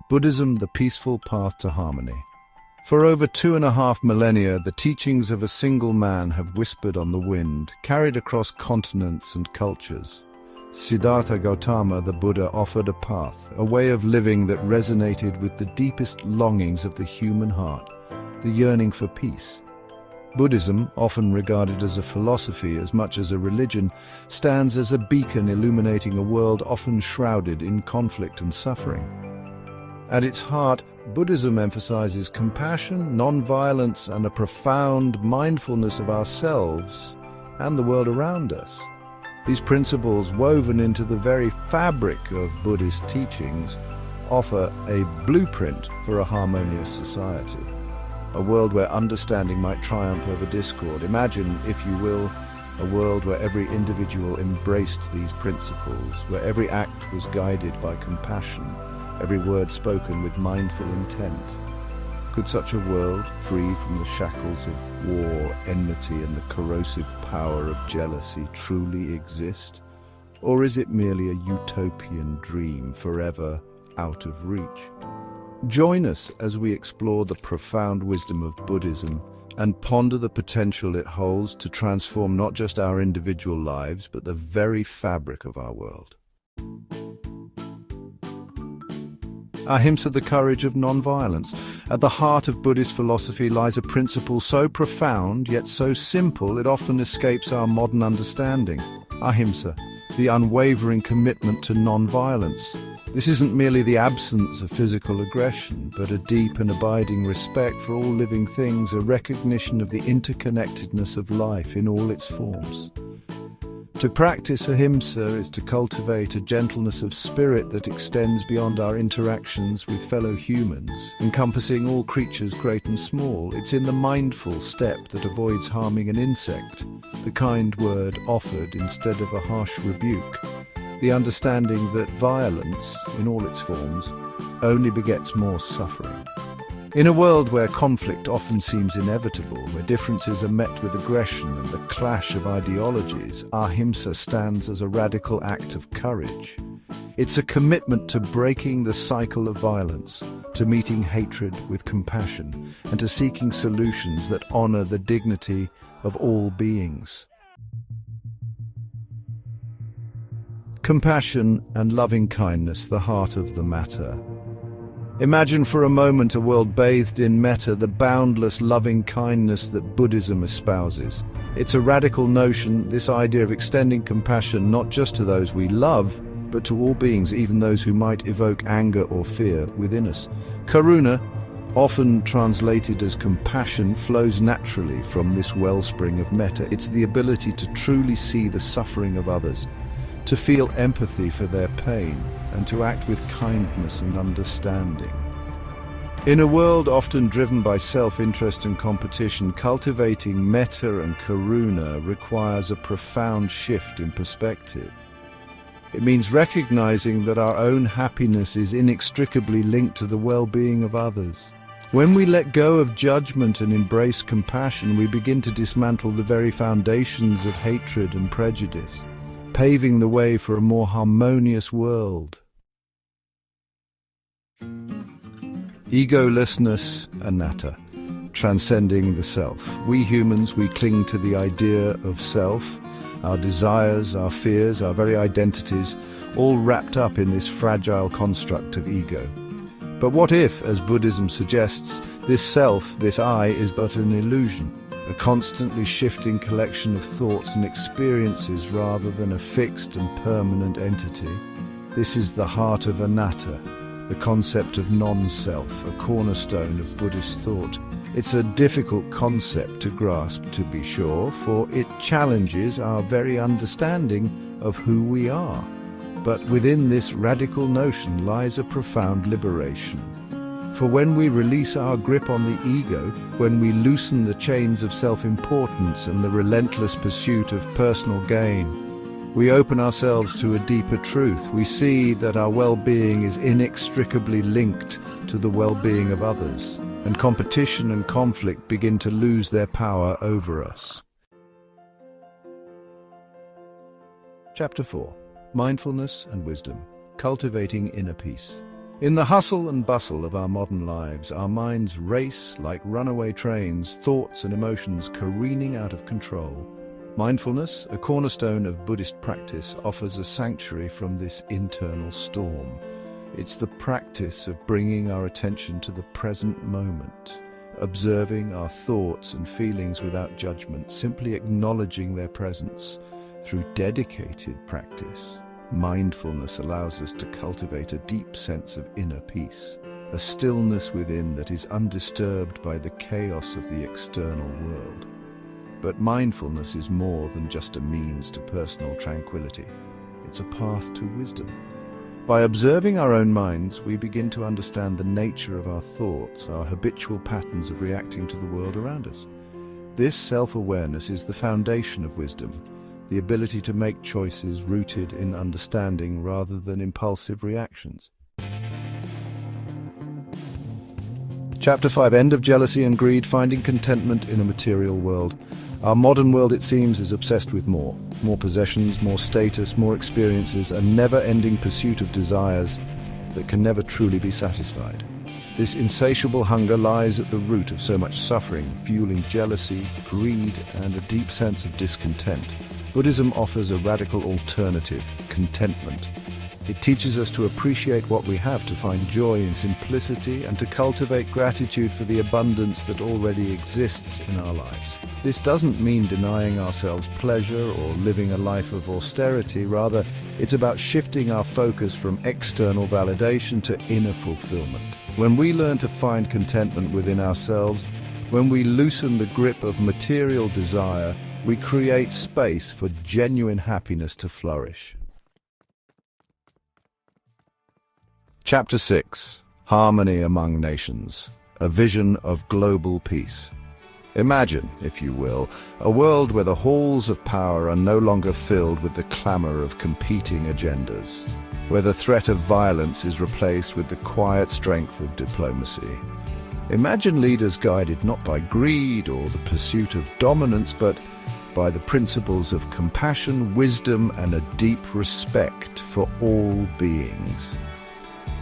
Buddhism, the peaceful path to harmony. For over 2.5 millennia, the teachings of a single man have whispered on the wind, carried across continents and cultures. Siddhartha Gautama, the Buddha, offered a path, a way of living that resonated with the deepest longings of the human heart, the yearning for peace. Buddhism, often regarded as a philosophy as much as a religion, stands as a beacon illuminating a world often shrouded in conflict and suffering. At its heart, Buddhism emphasizes compassion, non-violence, and a profound mindfulness of ourselves and the world around us. These principles, woven into the very fabric of Buddhist teachings, offer a blueprint for a harmonious society. A world where understanding might triumph over discord. Imagine, if you will, a world where every individual embraced these principles, where every act was guided by compassion, every word spoken with mindful intent. Could such a world, free from the shackles of war, enmity, and the corrosive power of jealousy, truly exist? Or is it merely a utopian dream, forever out of reach? Join us as we explore the profound wisdom of Buddhism and ponder the potential it holds to transform not just our individual lives, but the very fabric of our world. Ahimsa, the courage of non-violence. At the heart of Buddhist philosophy lies a principle so profound, yet so simple, it often escapes our modern understanding. Ahimsa, the unwavering commitment to non-violence. This isn't merely the absence of physical aggression, but a deep and abiding respect for all living things, a recognition of the interconnectedness of life in all its forms. To practice ahimsa is to cultivate a gentleness of spirit that extends beyond our interactions with fellow humans, encompassing all creatures great and small. It's in the mindful step that avoids harming an insect, the kind word offered instead of a harsh rebuke, the understanding that violence, in all its forms, only begets more suffering. In a world where conflict often seems inevitable, where differences are met with aggression and the clash of ideologies, ahimsa stands as a radical act of courage. It's a commitment to breaking the cycle of violence, to meeting hatred with compassion, and to seeking solutions that honor the dignity of all beings. Compassion and loving kindness, the heart of the matter. Imagine for a moment a world bathed in metta, the boundless loving kindness that Buddhism espouses. It's a radical notion, this idea of extending compassion not just to those we love, but to all beings, even those who might evoke anger or fear within us. Karuna, often translated as compassion, flows naturally from this wellspring of metta. It's the ability to truly see the suffering of others, to feel empathy for their pain, and to act with kindness and understanding. In a world often driven by self-interest and competition, cultivating metta and karuna requires a profound shift in perspective. It means recognizing that our own happiness is inextricably linked to the well-being of others. When we let go of judgment and embrace compassion, we begin to dismantle the very foundations of hatred and prejudice, paving the way for a more harmonious world. Egolessness, anatta, transcending the self. We humans, we cling to the idea of self, our desires, our fears, our very identities, all wrapped up in this fragile construct of ego. But what if, as Buddhism suggests, this self, this I, is but an illusion? A constantly shifting collection of thoughts and experiences rather than a fixed and permanent entity. This is the heart of anatta, the concept of non-self, a cornerstone of Buddhist thought. It's a difficult concept to grasp, to be sure, for it challenges our very understanding of who we are. But within this radical notion lies a profound liberation. For when we release our grip on the ego, when we loosen the chains of self-importance and the relentless pursuit of personal gain, we open ourselves to a deeper truth. We see that our well-being is inextricably linked to the well-being of others, and competition and conflict begin to lose their power over us. Chapter 4. Mindfulness and Wisdom. Cultivating Inner Peace. In the hustle and bustle of our modern lives, our minds race like runaway trains, thoughts and emotions careening out of control. Mindfulness, a cornerstone of Buddhist practice, offers a sanctuary from this internal storm. It's the practice of bringing our attention to the present moment, observing our thoughts and feelings without judgment, simply acknowledging their presence. Through dedicated practice, mindfulness allows us to cultivate a deep sense of inner peace, a stillness within that is undisturbed by the chaos of the external world. But mindfulness is more than just a means to personal tranquility. It's a path to wisdom. By observing our own minds, we begin to understand the nature of our thoughts, our habitual patterns of reacting to the world around us. This self-awareness is the foundation of wisdom, the ability to make choices rooted in understanding rather than impulsive reactions. Chapter 5, End of Jealousy and Greed, Finding Contentment in a Material World. Our modern world, it seems, is obsessed with more. More possessions, more status, more experiences, a never-ending pursuit of desires that can never truly be satisfied. This insatiable hunger lies at the root of so much suffering, fueling jealousy, greed, and a deep sense of discontent. Buddhism offers a radical alternative, contentment. It teaches us to appreciate what we have, to find joy in simplicity, and to cultivate gratitude for the abundance that already exists in our lives. This doesn't mean denying ourselves pleasure or living a life of austerity. Rather, it's about shifting our focus from external validation to inner fulfillment. When we learn to find contentment within ourselves, when we loosen the grip of material desire, we create space for genuine happiness to flourish. Chapter 6, Harmony Among Nations, a Vision of Global Peace. Imagine, if you will, a world where the halls of power are no longer filled with the clamor of competing agendas, where the threat of violence is replaced with the quiet strength of diplomacy. Imagine leaders guided not by greed or the pursuit of dominance, but by the principles of compassion, wisdom, and a deep respect for all beings.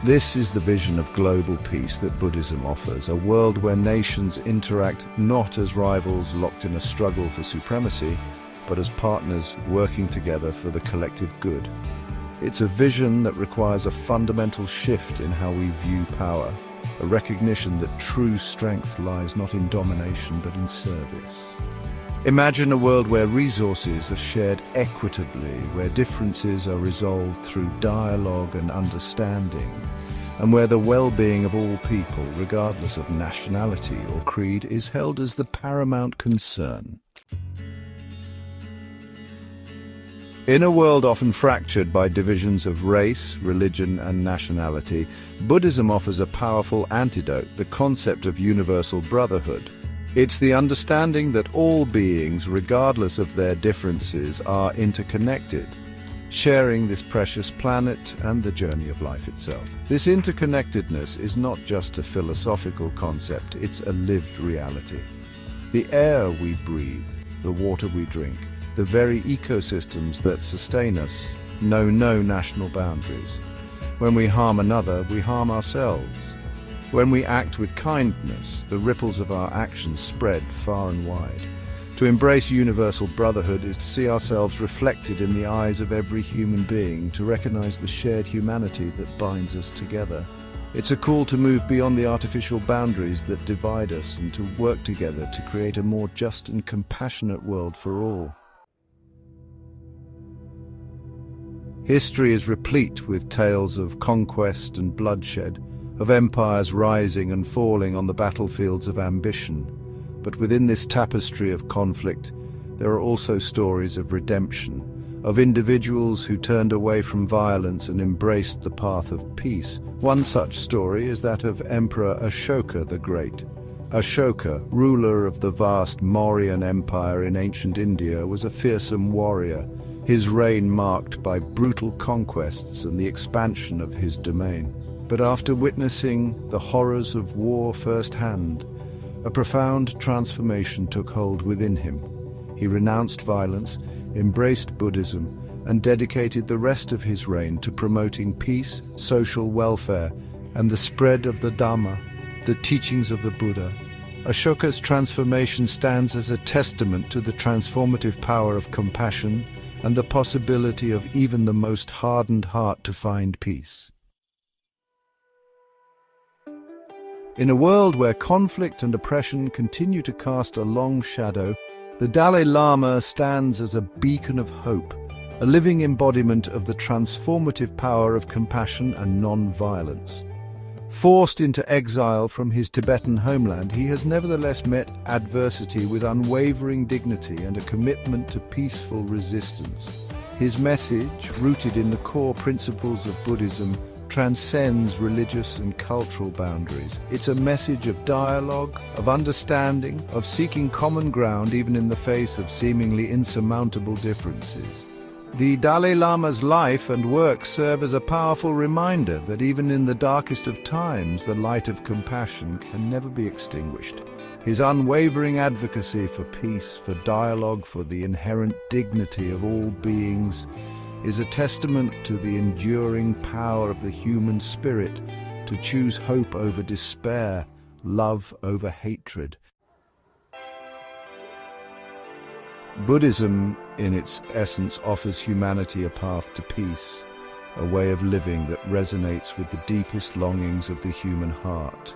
This is the vision of global peace that Buddhism offers, a world where nations interact not as rivals locked in a struggle for supremacy, but as partners working together for the collective good. It's a vision that requires a fundamental shift in how we view power, a recognition that true strength lies not in domination but in service. Imagine a world where resources are shared equitably, where differences are resolved through dialogue and understanding, and where the well-being of all people, regardless of nationality or creed, is held as the paramount concern. In a world often fractured by divisions of race, religion, and nationality, Buddhism offers a powerful antidote, the concept of universal brotherhood. It's the understanding that all beings, regardless of their differences, are interconnected, sharing this precious planet and the journey of life itself. This interconnectedness is not just a philosophical concept, it's a lived reality. The air we breathe, the water we drink, the very ecosystems that sustain us know no national boundaries. When we harm another, we harm ourselves. When we act with kindness, the ripples of our actions spread far and wide. To embrace universal brotherhood is to see ourselves reflected in the eyes of every human being, to recognize the shared humanity that binds us together. It's a call to move beyond the artificial boundaries that divide us and to work together to create a more just and compassionate world for all. History is replete with tales of conquest and bloodshed, of empires rising and falling on the battlefields of ambition. But within this tapestry of conflict, there are also stories of redemption, of individuals who turned away from violence and embraced the path of peace. One such story is that of Emperor Ashoka the Great. Ashoka, ruler of the vast Mauryan Empire in ancient India, was a fearsome warrior, his reign marked by brutal conquests and the expansion of his domain. But after witnessing the horrors of war firsthand, a profound transformation took hold within him. He renounced violence, embraced Buddhism, and dedicated the rest of his reign to promoting peace, social welfare, and the spread of the Dhamma, the teachings of the Buddha. Ashoka's transformation stands as a testament to the transformative power of compassion and the possibility of even the most hardened heart to find peace. In a world where conflict and oppression continue to cast a long shadow, the Dalai Lama stands as a beacon of hope, a living embodiment of the transformative power of compassion and non-violence. Forced into exile from his Tibetan homeland, he has nevertheless met adversity with unwavering dignity and a commitment to peaceful resistance. His message, rooted in the core principles of Buddhism, transcends religious and cultural boundaries. It's a message of dialogue, of understanding, of seeking common ground even in the face of seemingly insurmountable differences. The Dalai Lama's life and work serve as a powerful reminder that even in the darkest of times, the light of compassion can never be extinguished. His unwavering advocacy for peace, for dialogue, for the inherent dignity of all beings is a testament to the enduring power of the human spirit to choose hope over despair, love over hatred. Buddhism, in its essence, offers humanity a path to peace, a way of living that resonates with the deepest longings of the human heart.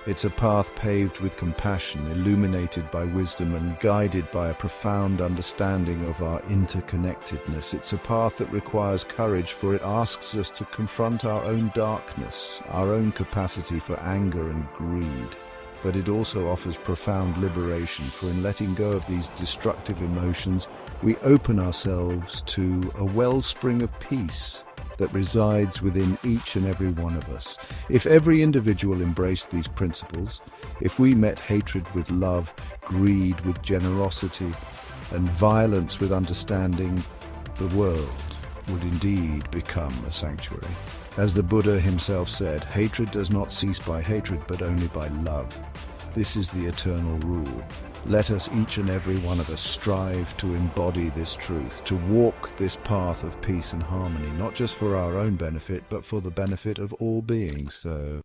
It's a path paved with compassion, illuminated by wisdom and guided by a profound understanding of our interconnectedness. It's a path that requires courage, for it asks us to confront our own darkness, our own capacity for anger and greed. But it also offers profound liberation, for in letting go of these destructive emotions, we open ourselves to a wellspring of peace that resides within each and every one of us. If every individual embraced these principles, if we met hatred with love, greed with generosity, and violence with understanding, the world would indeed become a sanctuary. As the Buddha himself said, hatred does not cease by hatred, but only by love. This is the eternal rule. Let us, each and every one of us, strive to embody this truth, to walk this path of peace and harmony, not just for our own benefit, but for the benefit of all beings. So